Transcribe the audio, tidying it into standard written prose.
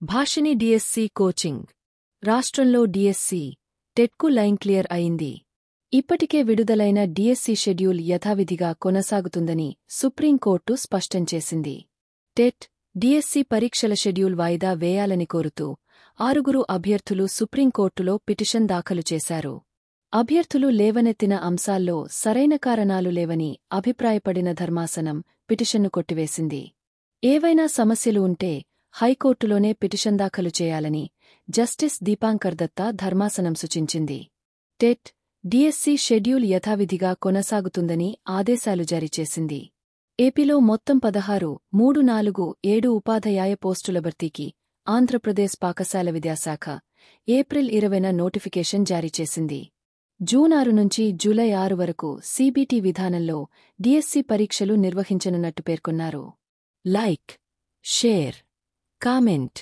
భాషిని DSC coaching. రాష్ట్రంలో DSC, టెట్కు line clear అయింది. ఇప్పటికే విడుదలైన డిఎస్సి షెడ్యూల్ యథావిధిగా కొనసాగుతుందని సుప్రీంకోర్టు స్పష్టం చేసింది. టెట్, డిఎస్సి పరీక్షల షెడ్యూల్ వాయిదా వేయాలని కోరుతూ 6 అభ్యర్థులు సుప్రీంకోర్టులో పిటిషన్ దాఖలు చేశారు. అభ్యర్థులు లేవనెత్తిన అంశాల్లో సరైన కారణాలు లేవని అభిప్రాయపడిన ధర్మాసనం పిటిషన్ను కొట్టివేసింది. ఏవైనా సమస్యలు ఉంటే హైకోర్టులోనే పిటిషన్ దాఖలు చేయాలని జస్టిస్ దీపాంకర్ దత్తా ధర్మాసనం సూచించింది. టెట్, డిఎస్సి షెడ్యూల్ యథావిధిగా కొనసాగుతుందని ఆదేశాలు జారీ చేసింది. ఏపీలో మొత్తం 16, 3, 4, 7 ఉపాధ్యాయ పోస్టుల భర్తీకి ఆంధ్రప్రదేశ్ పాఠశాల విద్యాశాఖ ఏప్రిల్ 20న నోటిఫికేషన్ జారీ చేసింది. జూన్ 6 నుంచి జూలై 6 వరకు సీబీటీ విధానంలో డిఎస్సి పరీక్షలు నిర్వహించనున్నట్టు పేర్కొన్నారు. Like, share, comment.